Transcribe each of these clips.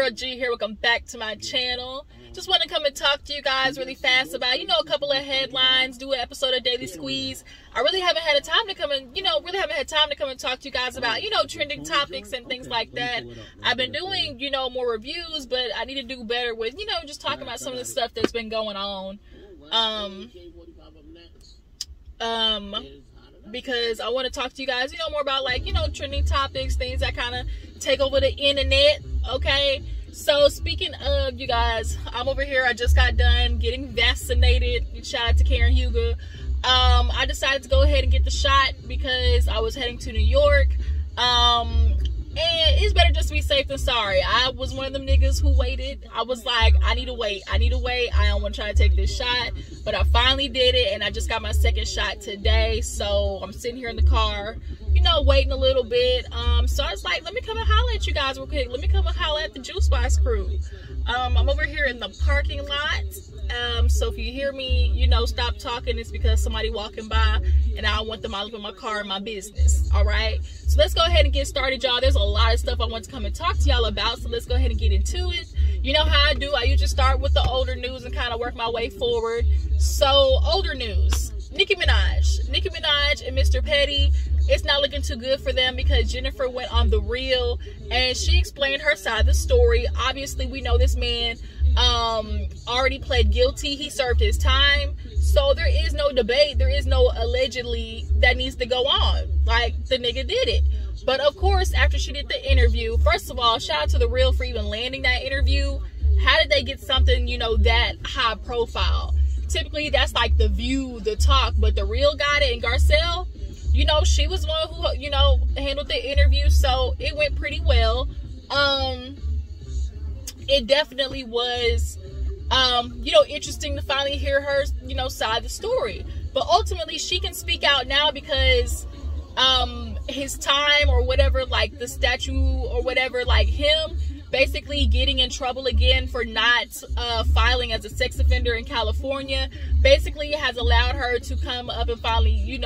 girl G here. Welcome back to my channel. Just want to come and talk to you guys really fast about, a couple of headlines, do an episode of Daily Squeeze. I really haven't had time to come and, talk to you guys about, trending topics and things like that. I've been doing, more reviews, but I need to do better with, just talking about some of the stuff that's been going on. Because I want to talk to you guys, more about trending topics, things that kind of take over the internet. Okay. So speaking of, you guys, I'm over here. I just got done getting vaccinated. Shout out to Karen Huger. I decided to go ahead and get the shot because I was heading to New York. And it's better just to be safe than sorry. I was one of them niggas who waited. I was like, I need to wait. I don't want to try to take this shot. But I finally did it, and I just got my second shot today. So I'm sitting here in the car, waiting a little bit. So I was like, let me come and holler at you guys real quick. Let me come and holler at the Juice Box crew. I'm over here in the parking lot. So if you hear me, stop talking, it's because somebody walking by and I don't want them all up in my car and my business. All right. So let's go ahead and get started, y'all. There's a lot of stuff I want to come and talk to y'all about. So let's go ahead and get into it. You know how I do. I usually start with the older news and kind of work my way forward. So older news, Nicki Minaj and Mr. Petty. It's not looking too good for them because Jennifer went on The Real and she explained her side of the story. Obviously, we know this man already pled guilty. He served his time. So there is no debate. There is no allegedly that needs to go on. Like, the nigga did it. But of course, after she did the interview, first of all, shout out to The Real for even landing that interview. How did they get something, that high profile? Typically, that's like The View, The Talk, but The Real got it. And Garcelle, she was one who, handled the interview, so it went pretty well. It definitely was, interesting to finally hear her, side of the story. But ultimately, she can speak out now because, his time or whatever, like the statue or whatever, like him basically getting in trouble again for not filing as a sex offender in California basically has allowed her to come up and finally,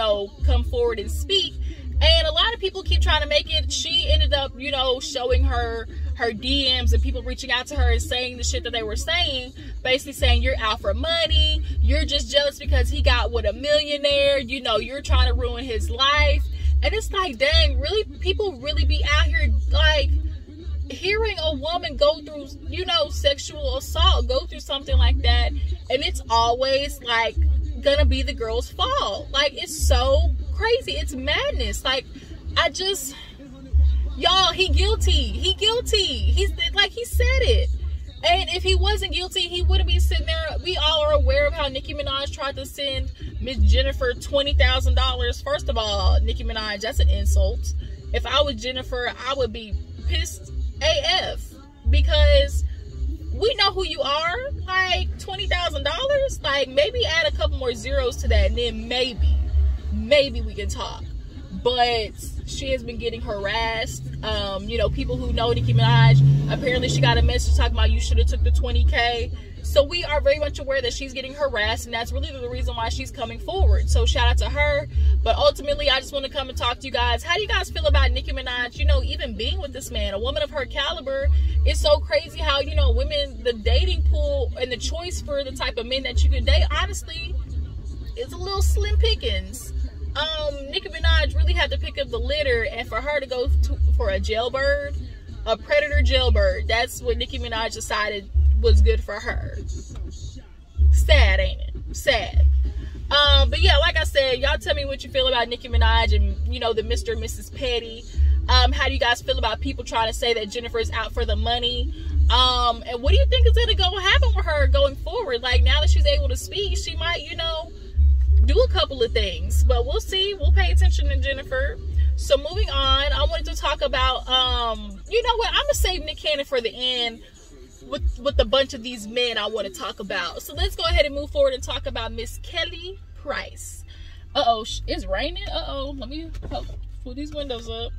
come forward and speak. And a lot of people keep trying to make it. She ended up, showing her DMs and people reaching out to her and saying the shit that they were saying, basically saying you're out for money, you're just jealous because he got with a millionaire, you're trying to ruin his life. And it's like, dang, really, people really be out here, like, hearing a woman go through, sexual assault, go through something like that, and it's always, like, gonna be the girl's fault. Like, it's so crazy. It's madness. Like, y'all, he guilty. He's, like, he said it. And if he wasn't guilty, he wouldn't be sitting there. We all are aware of how Nicki Minaj tried to send Miss Jennifer $20,000. First of all, Nicki Minaj, that's an insult. If I was Jennifer, I would be pissed AF because we know who you are. Like, $20,000, like, maybe add a couple more zeros to that, and then maybe we can talk. But she has been getting harassed. People who know Nicki Minaj, apparently she got a message talking about you should have took the 20K. So we are very much aware that she's getting harassed, and that's really the reason why she's coming forward. So shout out to her. But ultimately, I just want to come and talk to you guys. How do you guys feel about Nicki Minaj, even being with this man? A woman of her caliber. It's so crazy how, women, the dating pool and the choice for the type of men that you could date, honestly, is a little slim pickings. Nicki Minaj really had to pick up the litter, and for her to go for a jailbird, a predator jailbird, that's what Nicki Minaj decided was good for her. Sad, ain't it? Sad. But yeah, like I said, y'all tell me what you feel about Nicki Minaj and, the Mr. and Mrs. Petty. How do you guys feel about people trying to say that Jennifer is out for the money? And what do you think is going to happen with her going forward? Like, now that she's able to speak, she might, do a couple of things. But we'll see. We'll pay attention to Jennifer. So moving on, I wanted to talk about, you know what? I'm going to save Nick Cannon for the end with a bunch of these men I want to talk about. So let's go ahead and move forward and talk about Miss Kelly Price. Uh-oh, it's raining. Uh-oh, let me pull these windows up.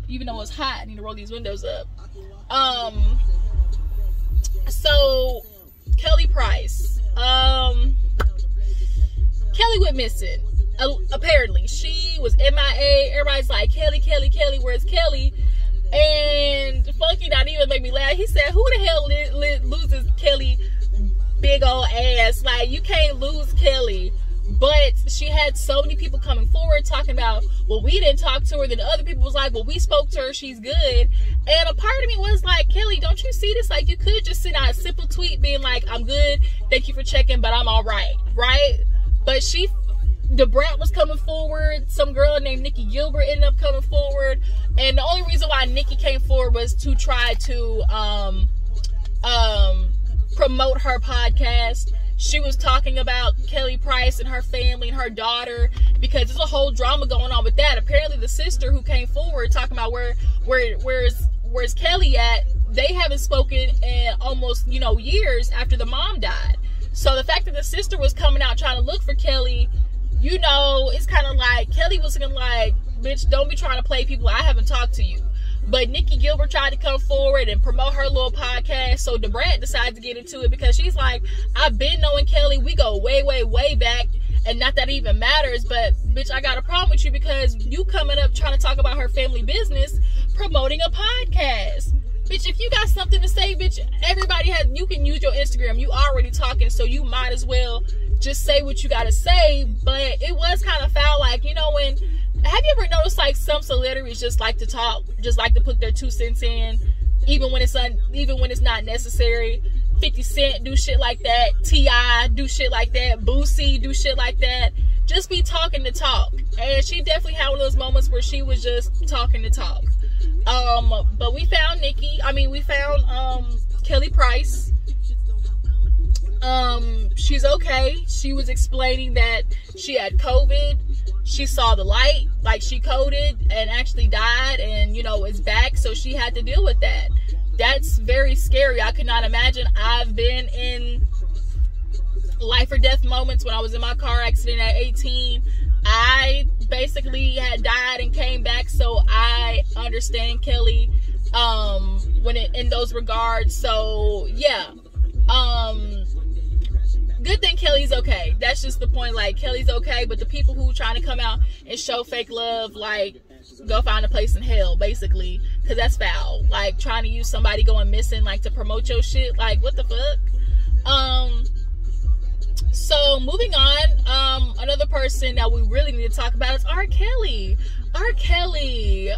Even though it's hot, I need to roll these windows up. So Kelly Price. Kelly went missing. Apparently, she was MIA. Everybody's like, Kelly, where's Kelly? And Funky not even make me laugh. He said, who the hell loses Kelly big old ass? Like, you can't lose Kelly. But she had so many people coming forward talking about, well, we didn't talk to her. Then the other people was like, well, we spoke to her. She's good. And a part of me was like, Kelly, don't you see this? Like, you could just send out a simple tweet being like, I'm good. Thank you for checking, but I'm all right. Right? But the Brat was coming forward. Some girl named Nikki Gilbert ended up coming forward. And the only reason why Nikki came forward was to try to promote her podcast. She was talking about Kelly Price and her family and her daughter, because there's a whole drama going on with that. Apparently the sister who came forward talking about where's Kelly at, they haven't spoken in almost, years after the mom died. So the fact that the sister was coming out trying to look for Kelly, it's kind of like Kelly was looking like, bitch, don't be trying to play people. I haven't talked to you. But Nikki Gilbert tried to come forward and promote her little podcast. So the Brat decided to get into it because she's like, I've been knowing Kelly. We go way, way, way back. And not that it even matters. But, bitch, I got a problem with you because you coming up trying to talk about her family business, promoting a podcast. Bitch, if you got something to say, bitch, you can use your Instagram. You already talking, so you might as well just say what you got to say. But it was kind of foul. Like, have you ever noticed like some celebrities just like to talk, just like to put their 2 cents in, even when it's not necessary? 50 Cent do shit like that. T.I. do shit like that. Boosie do shit like that. Just be talking to talk. And she definitely had one of those moments where she was just talking to talk. But we found Kelly Price. She's okay. She was explaining that she had COVID. She saw the light, like she coded and actually died and, is back. So she had to deal with that. That's very scary. I could not imagine. I've been in life or death moments when I was in my car accident at 18. I basically had died and came back. So I understand Kelly, in those regards. So yeah, good thing Kelly's okay. That's just the point. Like, Kelly's okay, but the people who trying to come out and show fake love, like, go find a place in hell, basically, because that's foul. Like, trying to use somebody going missing, like, to promote your shit. Like, what the fuck? So moving on, another person that we really need to talk about is R. Kelly. R. Kelly,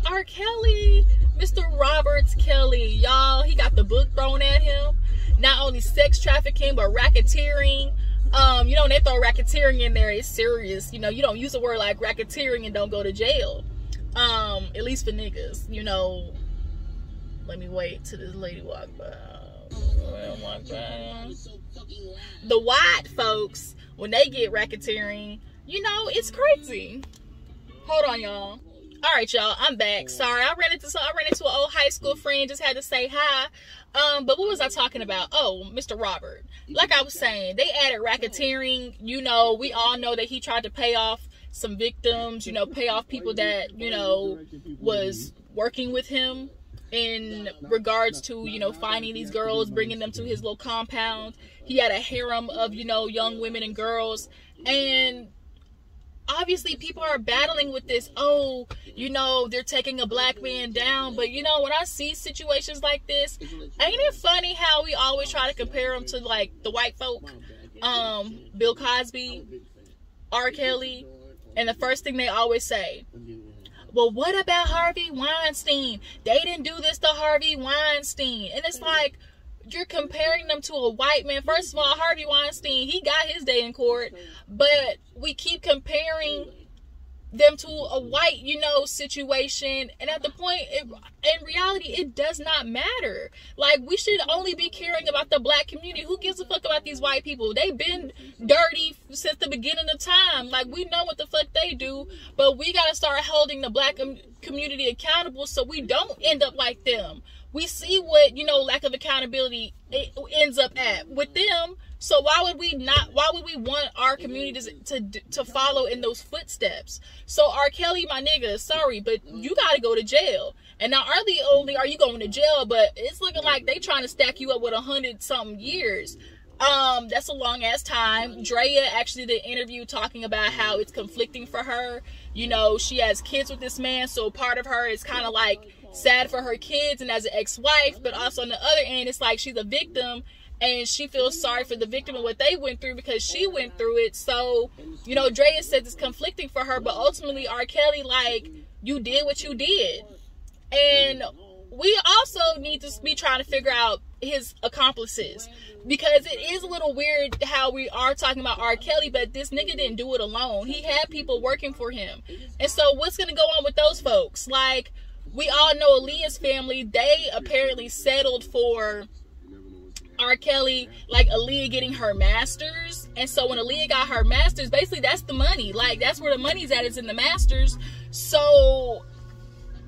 Mr. Robert Kelly, y'all. He got the book thrown at him. Not only sex trafficking, but racketeering. When they throw racketeering in there, it's serious. You don't use a word like racketeering and don't go to jail. At least for niggas. Let me wait till this lady walk by. The white folks, when they get racketeering, it's crazy. Hold on, y'all. All right, y'all, I'm back. Sorry, I ran into an old high school friend. Just had to say hi. But what was I talking about? Oh, Mr. Robert. Like I was saying, they added racketeering. We all know that he tried to pay off some victims. Pay off people that was working with him in regards to finding these girls, bringing them to his little compound. He had a harem of young women and girls, and obviously people are battling with this. Oh, they're taking a black man down. But when I see situations like this, ain't it funny how we always try to compare them to like the white folk? Bill Cosby, R. Kelly, and the first thing they always say, well, what about Harvey Weinstein? They didn't do this to Harvey Weinstein. And it's like, you're comparing them to a white man. First of all, Harvey Weinstein, he got his day in court, but we keep comparing them to a white, situation. And at the point, in reality, it does not matter. Like, we should only be caring about the black community. Who gives a fuck about these white people? They've been dirty since the beginning of time. Like, we know what the fuck they do, but we got to start holding the black community accountable so we don't end up like them. We see what, lack of accountability it ends up at with them. So why would we want our communities to follow in those footsteps? So R. Kelly, my nigga, sorry, but you got to go to jail. And not only are you going to jail, but it's looking like they trying to stack you up with 100-something years. That's a long ass time. Drea actually did an interview talking about how it's conflicting for her. You know, she has kids with this man, so part of her is kind of like sad for her kids and as an ex-wife, but also on the other end, it's like she's a victim and she feels sorry for the victim and what they went through because she went through it. So, you know, Drea says it's conflicting for her, but ultimately R. Kelly, like, you did what you did. And we also need to be trying to figure out his accomplices, because it is a little weird how we are talking about R. Kelly, but this nigga didn't do it alone. He had people working for him. And so what's going to go on with those folks? Like, we all know Aaliyah's family, they apparently settled for R. Kelly, like Aaliyah getting her masters. And so when Aaliyah got her masters, basically that's the money. Like, that's where the money's at, is in the masters. So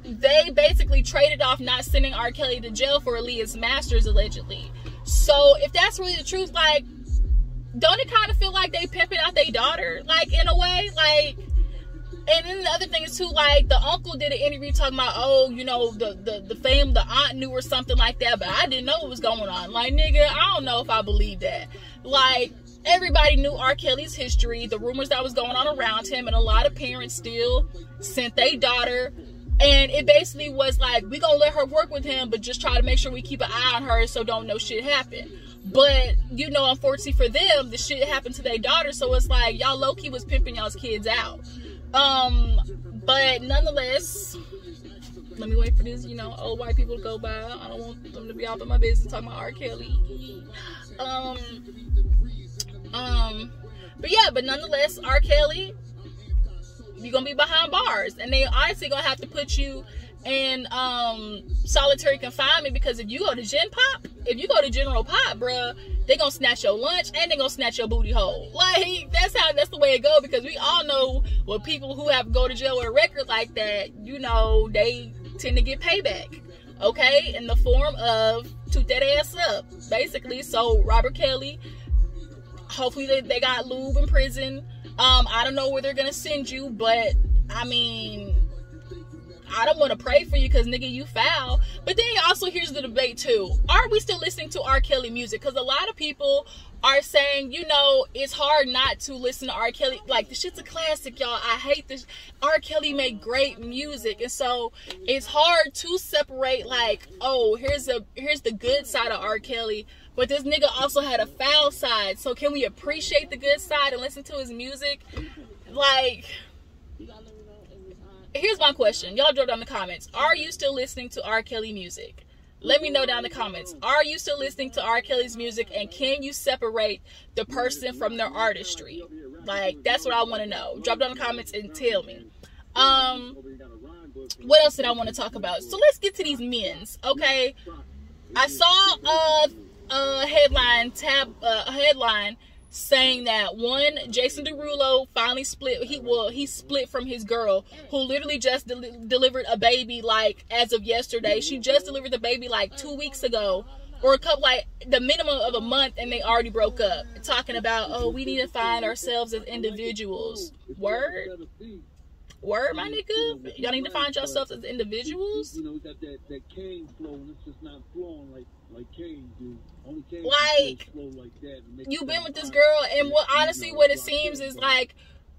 they basically traded off not sending R. Kelly to jail for Aaliyah's masters, allegedly. So if that's really the truth, like, don't it kind of feel like they pimping out their daughter, like, in a way? Like, and then the other thing is too, like, the uncle did an interview talking about, oh, you know, the aunt knew or something like that, but I didn't know what was going on. Like, nigga, I don't know if I believe that. Like, everybody knew R. Kelly's history, the rumors that was going on around him, and a lot of parents still sent their daughter. And it basically was like, we gonna let her work with him, but just try to make sure we keep an eye on her so don't no shit happen. But, you know, unfortunately for them, the shit happened to their daughter. So it's like, y'all low-key was pimping y'all's kids out. But nonetheless, let me wait for this, you know, old white people to go by. I don't want them to be out of my business talking about R. Kelly. But yeah, but nonetheless, R. Kelly, you're gonna be behind bars, and they honestly gonna have to put you in solitary confinement, because if you go to General Pop, bruh, they gonna snatch your lunch and they gonna snatch your booty hole. Like, that's the way it go, because we all know what people who have to go to jail with a record like that, you know, they tend to get payback, okay, in the form of toot that ass up, basically. So Robert Kelly, hopefully they got lube in prison. I don't know where they're gonna send you, but I mean, I don't want to pray for you, because nigga, you foul. But then also, here's the debate too: are we still listening to R. Kelly music? Because a lot of people are saying, you know, it's hard not to listen to R. Kelly. Like, the shit's a classic, y'all. I hate this. R. Kelly made great music, and so it's hard to separate, like, oh, here's the good side of R. Kelly, but this nigga also had a foul side. So can we appreciate the good side and listen to his music? Like, here's my question. Y'all drop down in the comments. Are you still listening to R. Kelly music? Let me know down in the comments. Are you still listening to R. Kelly's music, and can you separate the person from their artistry? Like, that's what I want to know. Drop down in the comments and tell me. What else did I want to talk about? So let's get to these men's, okay? I saw a headline saying that Jason Derulo finally split. He split from his girl, who literally just delivered a baby, like, as of yesterday. She just delivered the baby like 2 weeks ago, or a couple, like the minimum of a month, and they already broke up, talking about, oh, we need to find ourselves as individuals. Word, my nigga, y'all need to find yourselves as individuals. You know, we got that Kane flow, and it's just not flowing like Kane do. Like, you've been with this girl, and what it seems is like,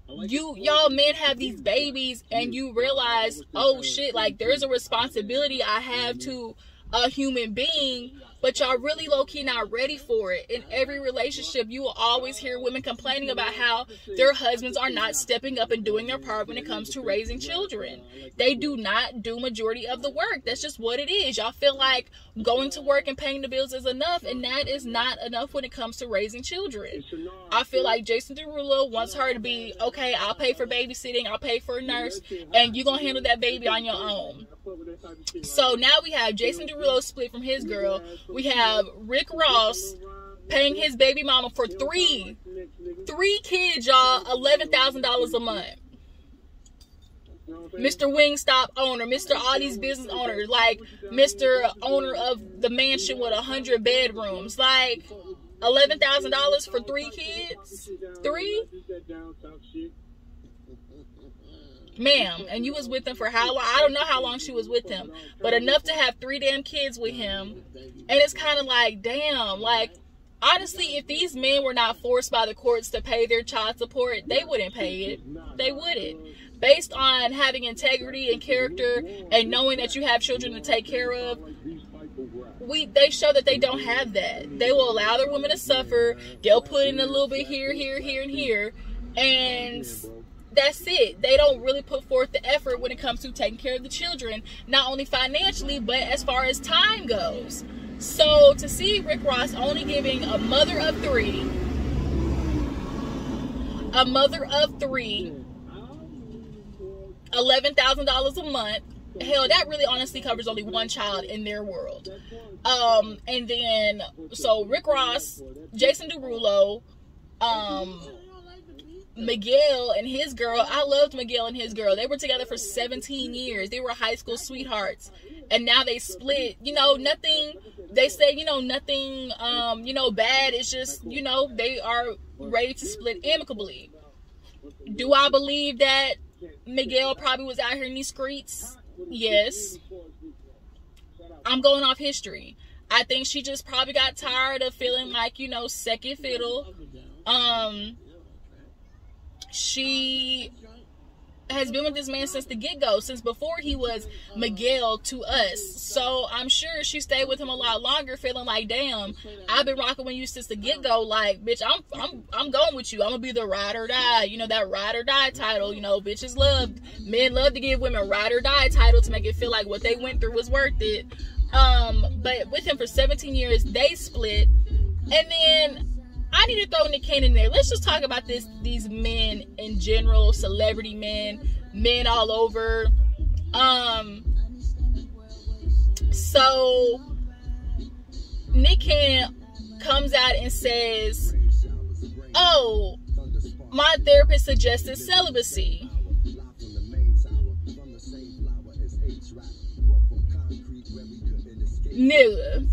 y'all men have these babies, and you realize, oh shit, like, there's a responsibility I have to a human being, but y'all really low-key not ready for it. In every relationship, you will always hear women complaining about how their husbands are not stepping up and doing their part when it comes to raising children. They do not do majority of the work. That's just what it is. Y'all feel like going to work and paying the bills is enough, and that is not enough when it comes to raising children. I feel like Jason Derulo wants her to be, okay, I'll pay for babysitting, I'll pay for a nurse, and you're gonna handle that baby on your own. So now we have Jason Derulo split from his girl. We have Rick Ross paying his baby mama for three kids, y'all, $11,000 a month. Mr. Wingstop owner, Mr. all these business owners, like Mr. owner of the mansion with 100 bedrooms, like $11,000 for 3 kids? 3? Ma'am, and you was with him for how long? I don't know how long she was with him, but enough to have 3 damn kids with him. And it's kind of like, damn, like, Honestly, if these men were not forced by the courts to pay their child support, they wouldn't pay it. They wouldn't. Based on having integrity and character and knowing that you have children to take care of, they show that they don't have that. They will allow their women to suffer. They'll put in a little bit here, here, here, and here. And that's it. They don't really put forth the effort when it comes to taking care of the children, not only financially, but as far as time goes. So to see Rick Ross only giving a mother of three, $11,000 a month, hell, that really honestly covers only one child in their world. And then, so Rick Ross, Jason Derulo, Miguel and his girl. I loved Miguel and his girl. They were together for 17 years. They were high school sweethearts. And now they split. You know, nothing, they say, you know, nothing, you know, bad. It's just, you know, they are ready to split amicably. Do I believe that Miguel probably was out here in these streets? Yes. I'm going off history. I think she just probably got tired of feeling like, you know, second fiddle. She has been with this man since the get-go, since before he was Miguel to us. So I'm sure she stayed with him a lot longer, feeling like, damn, I've been rocking with you since the get-go. Like, bitch, I'm going with you. I'm gonna be the ride or die. You know, that ride or die title. You know, bitches men love to give women ride or die title to make it feel like what they went through was worth it. But with him for 17 years, they split, and then I need to throw Nick Cannon in there. Let's just talk about these men in general, celebrity men all over. So Nick Cannon comes out and says, oh, my therapist suggested celibacy. Nigga.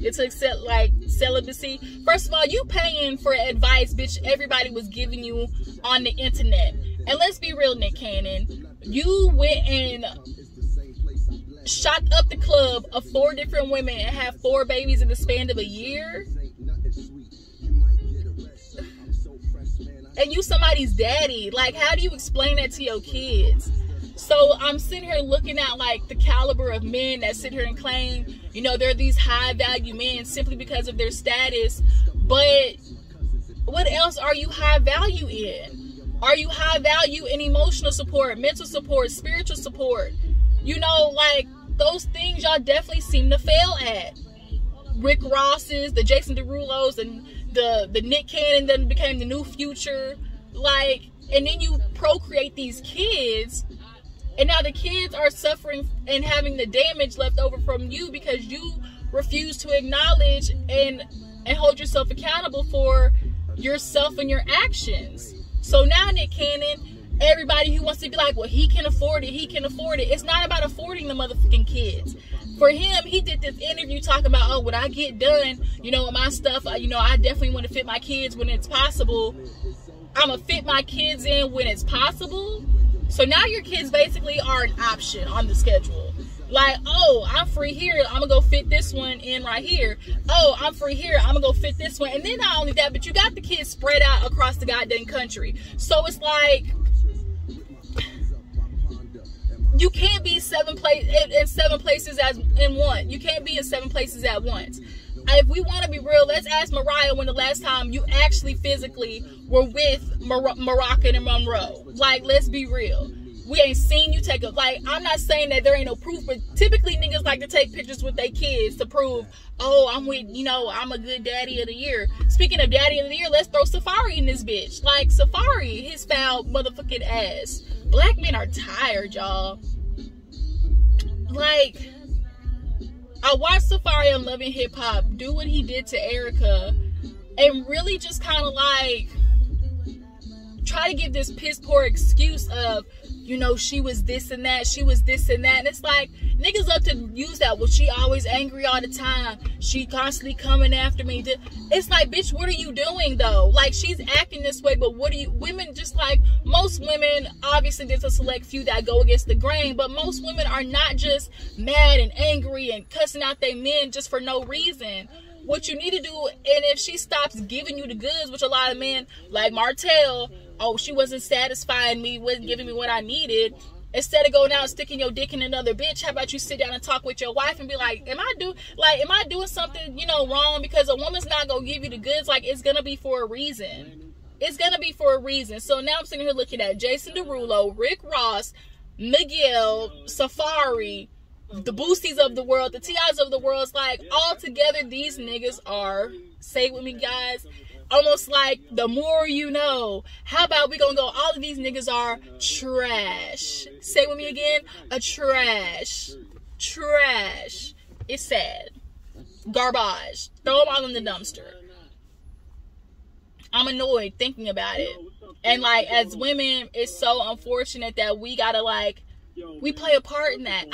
It took celibacy. First of all, you paying for advice, bitch, everybody was giving you on the internet. And let's be real, Nick Cannon. You went and shot up the club of 4 different women and have 4 babies in the span of a year. And you somebody's daddy. Like, how do you explain that to your kids? So I'm sitting here looking at like the caliber of men that sit here and claim, you know, they're these high value men simply because of their status. But what else are you high value in? Are you high value in emotional support, mental support, spiritual support? You know, like those things y'all definitely seem to fail at. Rick Ross's, the Jason Derulo's, and the Nick Cannon then became the new Future. Like, and then you procreate these kids. And now the kids are suffering and having the damage left over from you because you refuse to acknowledge and hold yourself accountable for yourself and your actions. So now Nick Cannon, everybody who wants to be like, well, he can afford it, he can afford it. It's not about affording the motherfucking kids. For him, he did this interview talking about, oh, when I get done, you know, with my stuff, you know, I definitely want to fit my kids when it's possible. I'm going to fit my kids in when it's possible. So now your kids basically are an option on the schedule. Like, oh, I'm free here. I'm going to go fit this one in right here. Oh, I'm free here. I'm going to go fit this one. And then not only that, but you got the kids spread out across the goddamn country. So it's like, you can't be in 7 places in one. You can't be in 7 places at once. If we want to be real, let's ask Mariah when the last time you actually physically were with Moroccan and Monroe. Like, let's be real. We ain't seen you take a, like, I'm not saying that there ain't no proof, but typically niggas like to take pictures with their kids to prove, oh, I'm with, you know, I'm a good daddy of the year. Speaking of daddy of the year, let's throw Safari in this bitch. Like, Safari, his foul motherfucking ass. Black men are tired, y'all. Like, I watched Safari on Love and Hip Hop do what he did to Erica and really just kind of like try to give this piss poor excuse of, you know, she was this and that, she was this and that. And it's like, niggas love to use that. Well, she always angry all the time. She constantly coming after me. It's like, bitch, what are you doing though? Like, she's acting this way, but what are you, women, just like most women, obviously there's a select few that go against the grain, but most women are not just mad and angry and cussing out their men just for no reason. What you need to do, and if she stops giving you the goods, which a lot of men, like Martell, oh, she wasn't satisfying me, wasn't giving me what I needed. Instead of going out and sticking your dick in another bitch, how about you sit down and talk with your wife and be like, am I doing something, you know, wrong? Because a woman's not gonna give you the goods. Like, it's gonna be for a reason. It's gonna be for a reason. So now I'm sitting here looking at Jason Derulo, Rick Ross, Miguel, Safari, the Boosties of the world, the T.I.s of the world. It's like, all together, these niggas are, say it with me, guys, almost like the more you know. How about we gonna go, all of these niggas are trash. Say it with me again, a trash. Trash. It's sad. Garbage. Throw them all in the dumpster. I'm annoyed thinking about it. And like, as women, it's so unfortunate that we gotta like, we play a part in that.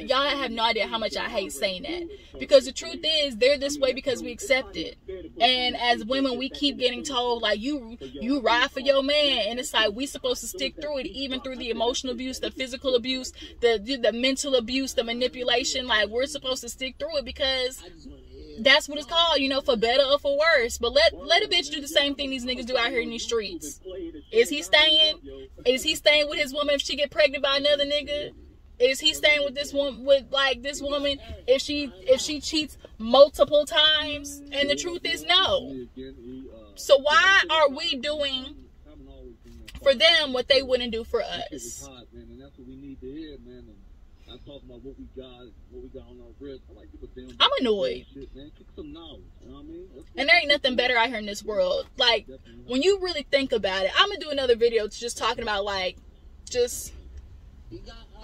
Y'all have no idea how much I hate saying that. Because the truth is, they're this way because we accept it. And as women, we keep getting told, like, you ride for your man. And it's like, we supposed to stick through it, even through the emotional abuse, the physical abuse, the mental abuse, the manipulation. Like, we're supposed to stick through it because that's what it's called, you know, for better or for worse. But let a bitch do the same thing these niggas do out here in these streets. Is he staying? Is he staying with his woman if she get pregnant by another nigga? Is he staying with this woman, this woman if she cheats multiple times? And the truth is no. So why are we doing for them what they wouldn't do for us? I'm talking about what we got on our wrist. I like to put down. I'm annoyed. Shit, man. Kick some knowledge. You know what I mean? And there ain't nothing better out here in this world. Like, when you really think about it, I'm gonna do another video just talking about like just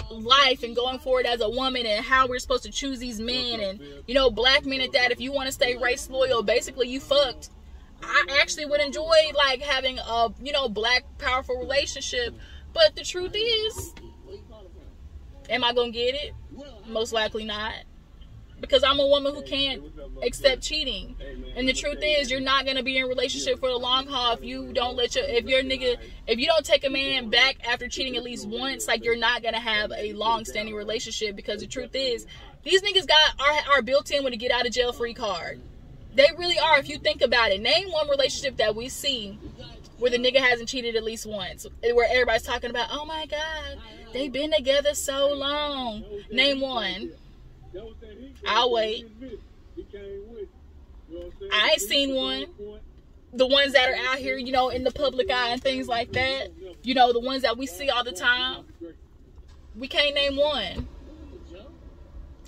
life and going forward as a woman and how we're supposed to choose these men, and you know, black men at that. If you want to stay race loyal, basically you fucked. I actually would enjoy like having a, you know, black powerful relationship, but the truth is, am I gonna get it? Most likely not. Because I'm a woman who can't accept cheating. And the truth is, you're not gonna be in a relationship for the long haul if you don't if you don't take a man back after cheating at least once. Like, you're not gonna have a long-standing relationship. Because the truth is, these niggas are built in with a get out of jail free card. They really are. If you think about it, name one relationship that we see where the nigga hasn't cheated at least once, where everybody's talking about, oh my God, they've been together so long. Name one. I'll wait. I ain't seen one. The ones that are out here, you know, in the public eye and things like that, you know, the ones that we see all the time, we can't name one.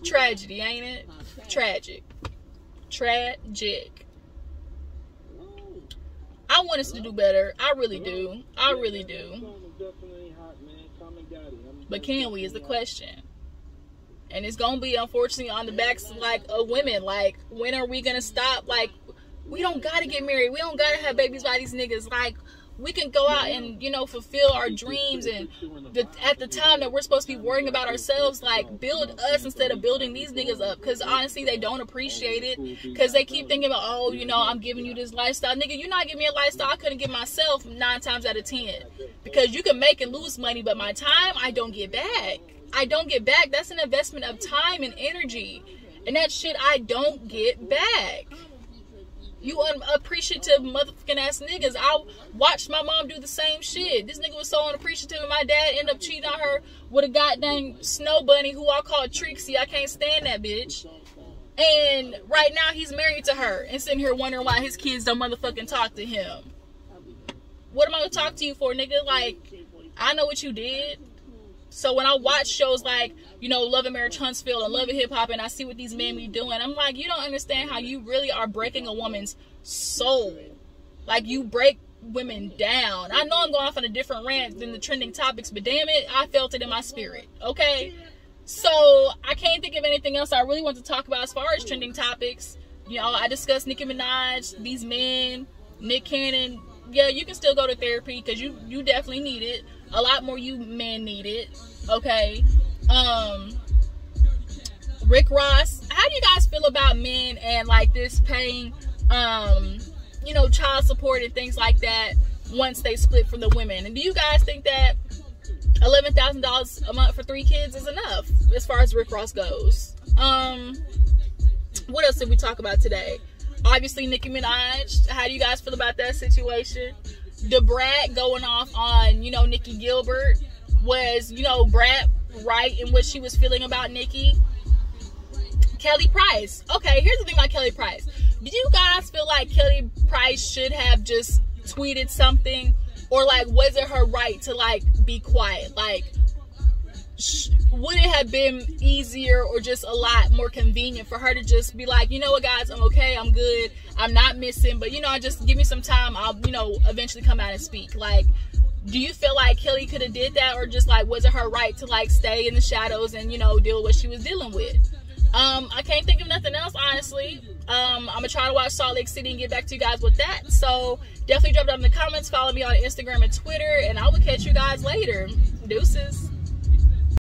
Tragedy, ain't it? Tragic. Tragic. I want us to do better. I really do. I really do. But can we is the question. And it's going to be, unfortunately, on the backs, like, of women. Like, when are we going to stop? Like, we don't got to get married. We don't got to have babies by these niggas. Like, we can go out and, you know, fulfill our dreams. And at the time that we're supposed to be worrying about ourselves, like, build us instead of building these niggas up. Because, honestly, they don't appreciate it. Because they keep thinking about, oh, you know, I'm giving you this lifestyle. Nigga, you're not giving me a lifestyle I couldn't give myself 9 times out of 10. Because you can make and lose money, but my time, I don't get back. I don't get back. That's an investment of time and energy. And that shit I don't get back. You unappreciative motherfucking ass niggas. I watched my mom do the same shit. This nigga was so unappreciative, and my dad ended up cheating on her with a goddamn snow bunny who I call Trixie. I can't stand that bitch. And right now he's married to her and sitting here wondering why his kids don't motherfucking talk to him. What am I gonna talk to you for, nigga? Like, I know what you did. So when I watch shows like, you know, Love and Marriage Huntsville and Love and Hip Hop, and I see what these men be doing, I'm like, you don't understand how you really are breaking a woman's soul. Like, you break women down. I know I'm going off on a different rant than the trending topics, but damn it, I felt it in my spirit. Okay? So I can't think of anything else I really want to talk about as far as trending topics. You know, I discussed Nicki Minaj, these men, Nick Cannon, yeah, you can still go to therapy because you definitely need it. A lot more you men need it. Okay. Rick Ross, how do you guys feel about men and like this paying you know, child support and things like that once they split from the women? And do you guys think that $11,000 a month for 3 kids is enough as far as Rick Ross goes? What else did we talk about today? Obviously, Nicki Minaj. How do you guys feel about that situation? The Brat going off on, you know, Nikki Gilbert. Was, you know, Brat right in what she was feeling about Nicki? Kelly Price. Okay, here's the thing about Kelly Price. Do you guys feel like Kelly Price should have just tweeted something? Or, like, was it her right to, like, be quiet? Like, would it have been easier or just a lot more convenient for her to just be like, you know what, guys, I'm okay, I'm good, I'm not missing, but, you know, just give me some time, I'll, you know, eventually come out and speak. Like, do you feel like Kelly could have did that, or just, like, was it her right to, like, stay in the shadows and, you know, deal with what she was dealing with? I can't think of nothing else, honestly. I'm going to try to watch Salt Lake City and get back to you guys with that. So, definitely drop down in the comments. Follow me on Instagram and Twitter. And I will catch you guys later. Deuces.